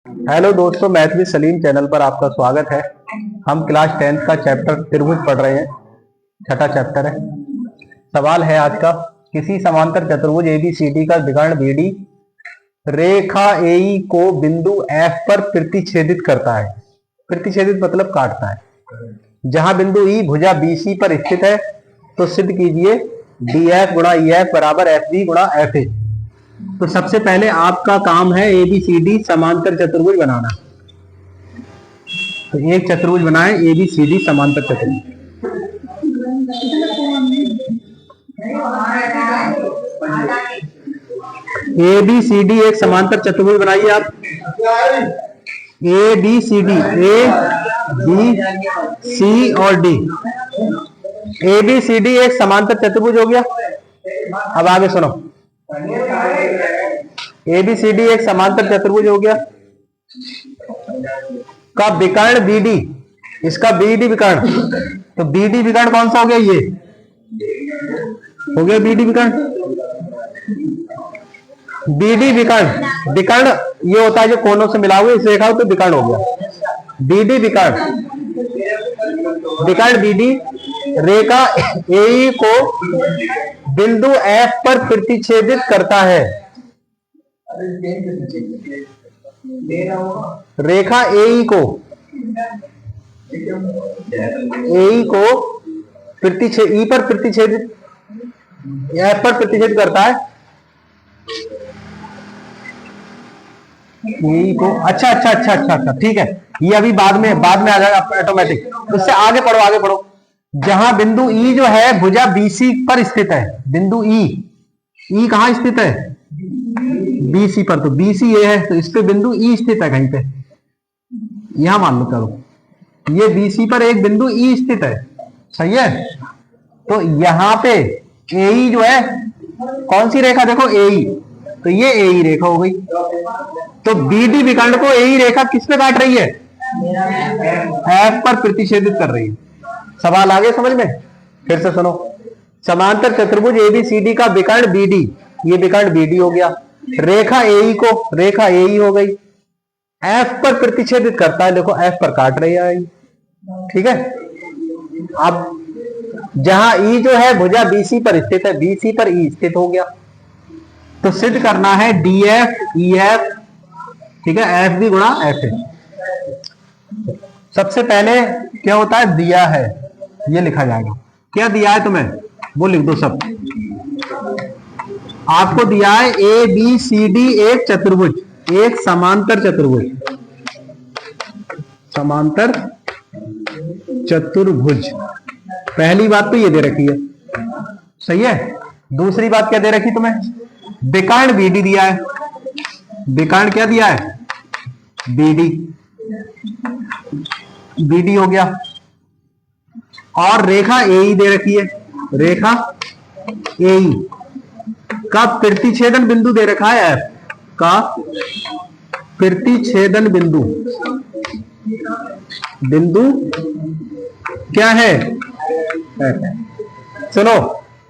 Hello दोस्तों, math with Salim channel पर आपका स्वागत है। हम क्लास 10th का चैप्टर त्रिभुज पढ़ रहे हैं। छठा चैप्टर है। सवाल है आज का, किसी समांतर चतुर्भुज एबीसीडी का विकर्ण बीडी रेखा एई को बिंदु एफ पर प्रतिच्छेदित करता है। प्रतिच्छेदित मतलब काटता है। जहां बिंदु ई भुजा बीसी पर स्थित है तो सिद्ध कीजिए डी एफ गुणा ई एफ बराबर एफ बी गुणा एफ ए। तो सबसे पहले आपका काम है एबीसीडी समांतर चतुर्भुज बनाना। तो एक चतुर्भुज बनाए एबीसीडी समांतर चतुर्भुज। एबीसीडी एक समांतर चतुर्भुज बनाइए आप। एबीसीडी ए बी सी और डी। एबीसीडी एक समांतर चतुर्भुज हो गया। अब आगे सुनो, एबीसीडी एक समांतर चतुर्भुज हो गया का विकर्ण बीडी, इसका बीडी विकर्ण। तो बीडी विकर्ण कौन सा हो गया? ये हो गया बीडी विकर्ण। बीडी विकर्ण, विकर्ण ये होता है जो कोनों से मिला हुआ, इसे देखा हो तो विकर्ण हो गया। बीडी विकर्ण, विकर्ण बीडी रेखा ए को बिंदु एफ पर प्रतिच्छेदित करता है। रेखा ए को ई पर प्रतिच्छेदित, एफ पर प्रतिच्छेदित करता है। ए को अच्छा ठीक है। ये अभी बाद में आ जाएगा ऑटोमेटिक। उससे आगे पढ़ो, आगे पढ़ो। जहां बिंदु ई जो है भुजा बीसी पर स्थित है। बिंदु ई कहां स्थित है? बीसी पर। तो बीसी ये है तो इस पे बिंदु ई स्थित है कहीं पे, यहां मान लो। करो ये बीसी पर एक बिंदु ई स्थित है, सही है। तो यहां पे एई जो है कौन सी रेखा? देखो एई, तो ये एई रेखा हो गई। तो बीडी विकर्ण को एई रेखा किस पे काट रही है? एफ पर प्रतिच्छेदित कर रही है। सवाल आगे समझ में? फिर से सुनो, समांतर चतुर्भुज एबीसीडी का विकर्ण बीडी, ये विकर्ण बीडी हो गया। रेखा एई को, रेखा एई हो गई, एफ पर प्रतिच्छेदित करता है। देखो एफ पर काट रही है, ठीक है। अब जहां ई जो है भुजा बीसी पर स्थित है, बीसी पर ई स्थित हो गया। तो सिद्ध करना है डी एफ ई एफ, ठीक है, एफ बी गुणा एफ ए। सबसे पहले क्या होता है? दिया है, ये लिखा जाएगा। क्या दिया है तुम्हें वो लिख दो सब। आपको दिया है ए बी सी डी एक चतुर्भुज, एक समांतर चतुर्भुज, समांतर चतुर्भुज। पहली बात तो ये दे रखी है, सही है। दूसरी बात क्या दे रखी तुम्हें? विकर्ण बीडी दिया है। विकर्ण क्या दिया है? बीडी, बीडी हो गया। और रेखा एई दे रखी है। रेखा एई का प्रतिच्छेदन बिंदु दे रखा है, एफ का प्रतिच्छेदन बिंदु, बिंदु क्या है? सुनो,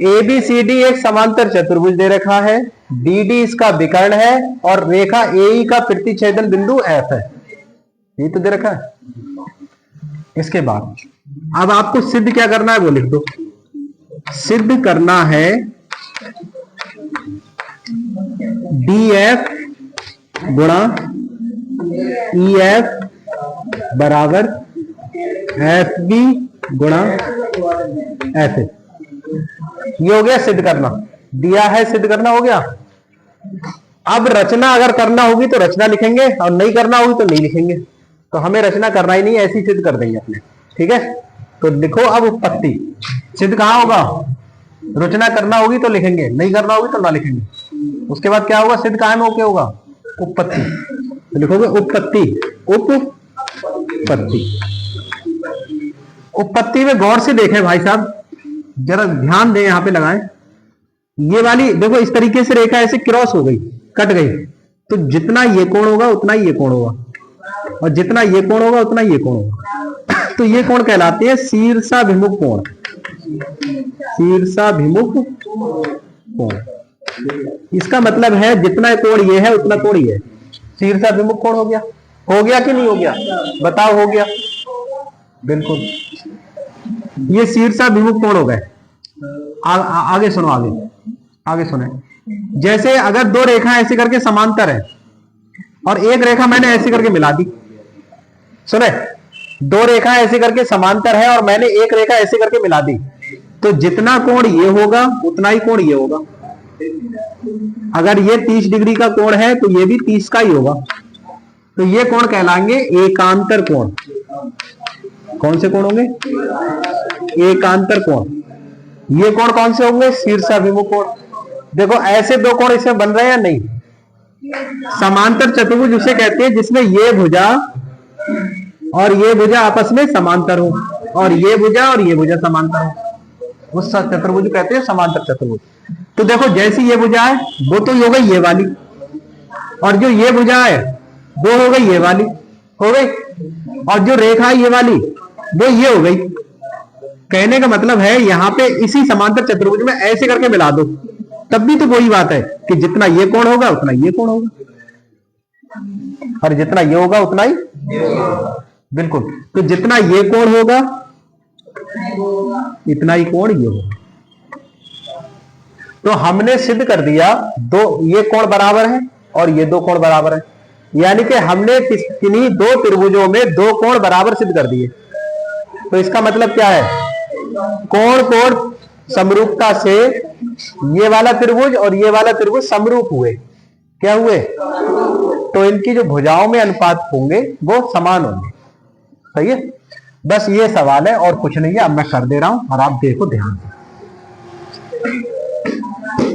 एबीसीडी एक समांतर चतुर्भुज दे रखा है, बीडी इसका विकर्ण है और रेखा एई का प्रतिच्छेदन बिंदु एफ है। ये तो दे रखा है। इसके बाद अब आपको सिद्ध क्या करना है वो लिख दो। सिद्ध करना है डी एफ गुणा ई एफ बराबर एफ बी गुणा एफ ए। ये हो गया सिद्ध करना। दिया है, सिद्ध करना हो गया। अब रचना अगर करना होगी तो रचना लिखेंगे और नहीं करना होगी तो नहीं लिखेंगे। तो हमें रचना करना ही नहीं, ऐसी सिद्ध कर देंगे अपने, ठीक है। तो लिखो अब उत्पत्ति। सिद्ध कहां होगा? रचना करना होगी तो लिखेंगे, नहीं करना होगी तो ना लिखेंगे। उसके बाद क्या होगा? सिद्ध कहां में होके होगा? उत्पत्ति। तो लिखोगे उत्पत्ति, उत्पत्ति। उत्पत्ति में गौर से देखें भाई साहब, जरा ध्यान दें, यहां पे लगाएं। ये वाली देखो, इस तरीके से रेखा ऐसे क्रॉस हो गई, कट गई। तो जितना ये कोण होगा उतना ही ये कोण होगा, और जितना ये कोण होगा उतना ये कोण होगा। तो ये कोण कहलाते हैं शीर्षाभिमुख कोण। शीर्षाभिमुख कोण, इसका मतलब है जितना कोण ये है उतना कोण ये है। शीर्षाभिमुख कोण हो गया। हो गया कि नहीं हो गया? बताओ, हो गया? बिल्कुल। ये शीर्षाभिमुख कोण हो गए। आगे सुनो, आगे सुने। जैसे अगर दो रेखा ऐसे करके समांतर है और एक रेखा मैंने ऐसे करके मिला दी, सुने, दो रेखा ऐसे करके समांतर है और मैंने एक रेखा ऐसे करके मिला दी, तो जितना कोण ये होगा उतना ही कोण ये होगा। अगर ये 30 डिग्री का कोण है तो ये भी 30 का ही होगा। तो ये कोण कहलाएंगे एकांतर कोण। कौन से कोण होंगे? एकांतर कोण। ये कोण कौन से होंगे? शीर्षाभिमुख कोण। देखो ऐसे दो कोण इसमें बन रहे हैं या नहीं? समांतर चतुर्भुज उसे कहते हैं जिसमें ये भुजा और ये भुजा आपस में समांतर हो, और ये भुजा और ये भुजा समांतर हो, उस चतुर्भुज कहते हैं समांतर चतुर्भुज। तो देखो जैसी ये भुजा है वो तो हो गई ये वाली, और जो ये भुजा है वो हो गई ये वाली, हो गई, और जो रेखा है ये वाली वो ये हो गई। कहने का मतलब है यहां पे इसी समांतर चतुर्भुज में ऐसे करके मिला दो, तब भी तो वही बात है कि जितना ये कोण होगा उतना ये कोण होगा, और जितना ये होगा उतना ही, बिल्कुल। तो जितना ये कोण होगा इतना ही कोण ये होगा। तो हमने सिद्ध कर दिया दो ये कोण बराबर है और ये दो कोण बराबर है, यानी कि हमने किन्हीं दो त्रिभुजों में दो कोण बराबर सिद्ध कर दिए। तो इसका मतलब क्या है? कोण कोण समरूपता से ये वाला त्रिभुज और ये वाला त्रिभुज समरूप हुए। क्या हुए? तो इनकी जो भुजाओं में अनुपात होंगे वो समान होंगे। सही है? बस ये सवाल है और कुछ नहीं है। अब मैं कर दे रहा हूं और आप देखो ध्यान से।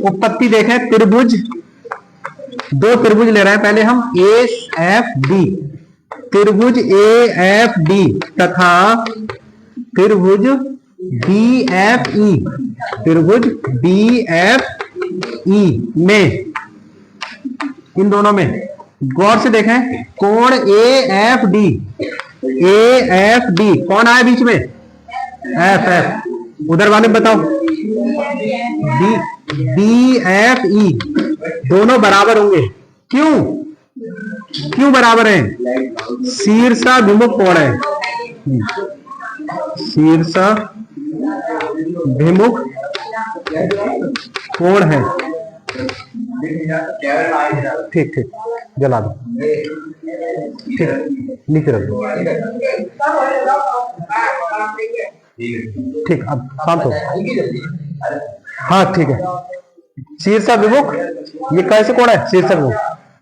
उत्पत्ति देखें, त्रिभुज, दो त्रिभुज ले रहे हैं पहले हम, ए एफ डी, त्रिभुज ए एफ डी तथा त्रिभुज बी एफ ई, त्रिभुज बी एफ ई में, इन दोनों में गौर से देखें, कोण A F D, A F D कौन आया बीच में? F F. उधर वाले बताओ, बी बी एफ ई, दोनों बराबर होंगे। क्यों? क्यों बराबर है? शीर्षाभिमुख कोण है, शीर्षाभिमुख कोण है। ठीक ठीक, जला दो, ठीक, नीचे रख दो, ठीक। अब शांत हो। हाँ ठीक है। शीर्षाभिमुख, ये कैसे कोण है? शीर्षाभिमुख।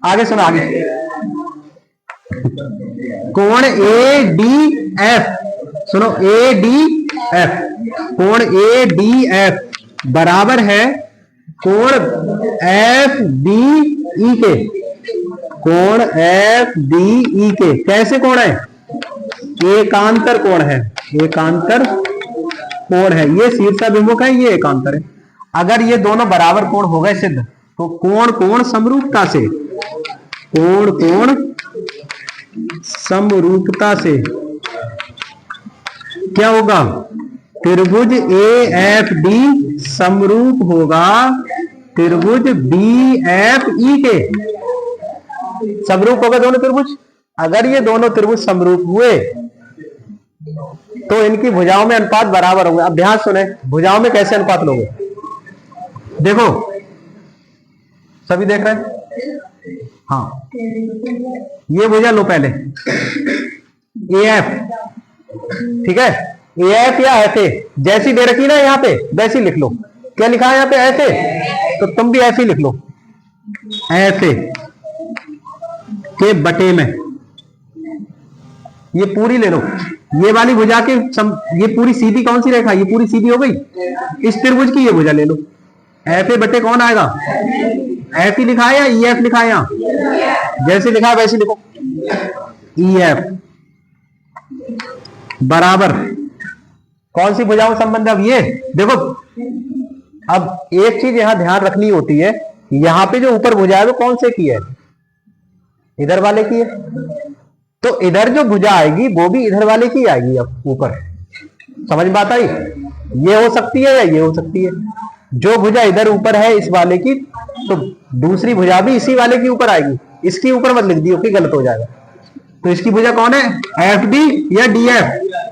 आगे सुनो, आगे। कोण ए डी एफ, सुनो, ए डी एफ, कोण ए डी एफ बराबर है कोण एफ डी ई के, कोण एफ डी ई के। कैसे कोण है? एकांतर कोण है, एकांतर कोण है। ये शीर्षाभिमुख है, ये एकांतर है। अगर ये दोनों बराबर कोण हो गए सिद्ध, तो कोण कोण समरूपता से, कोण कोण समरूपता से क्या होगा? त्रिभुज ए एफ डी समरूप होगा त्रिभुज बी एफ ई के। समरूप होगा दोनों त्रिभुज। अगर ये दोनों त्रिभुज समरूप हुए तो इनकी भुजाओं में अनुपात बराबर होंगे। अब ध्यान सुने, भुजाओं में कैसे अनुपात लोगे? देखो, सभी देख रहे हैं? हाँ, ये भुजा लो पहले, ए एफ, ठीक है? ए एफ या ऐसे जैसी दे रखी ना यहाँ पे, वैसी लिख लो। क्या लिखा है यहाँ पे? ऐसे, तो तुम भी ऐसे ही लिख लो, ऐसे के बटे में। ये पूरी ले लो, ये वाली भुजा के ये पूरी सीधी कौन सी रेखा? ये पूरी सीधी हो गई। इस त्रिभुज की ये भुजा ले लो, एफ ए बटे कौन आएगा? एफ ही लिखा है या ई एफ लिखा है? यहाँ जैसे लिखा है वैसे लिखो, ई एफ बराबर कौन सी भुजाओं संबंध? अब ये देखो, अब एक चीज यहां ध्यान रखनी होती है, यहां पे जो ऊपर भुजा है वो कौन से की है? इधर वाले की है। तो इधर जो भुजा आएगी वो भी इधर वाले की आएगी। अब ऊपर समझ में आता है? ये हो सकती है या ये हो सकती है। जो भुजा इधर ऊपर है इस वाले की, तो दूसरी भुजा भी इसी वाले के ऊपर आएगी। इसके ऊपर मत लिख दियो कि गलत हो जाएगा। तो इसकी भुजा कौन है, एफ डी या डी एफ?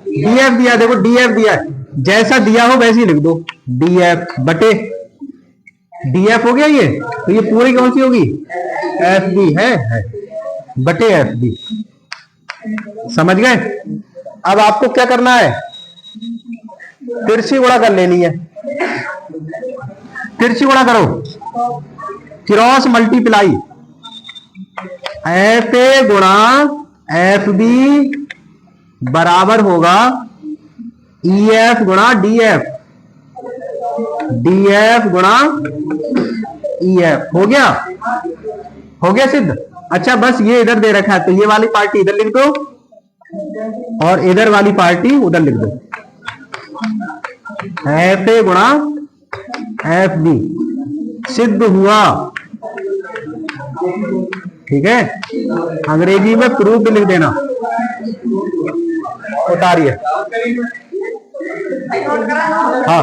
डी एफ दिया, देखो डी एफ दिया है, जैसा दिया हो वैसे ही लिख दो, डी एफ बटे डी एफ हो गया ये, तो ये पूरी कौन सी होगी, एफ बी है बटे एफ बी। समझ गए? अब आपको क्या करना है, तिरछी गुणा कर लेनी है, तिरछी गुणा करो, क्रॉस मल्टीप्लाई, एफ ए गुणा एफ बी बराबर होगा ई एफ गुणा डी एफ, डी एफ गुणा ई एफ। हो गया, हो गया सिद्ध। अच्छा बस ये इधर दे रखा है, तो ये वाली पार्टी इधर लिख दो और इधर वाली पार्टी उधर लिख दो, एफ ए गुणा एफ बी सिद्ध हुआ। ठीक है, अंग्रेजी में प्रूफ लिख देना, उतारिए। हाँ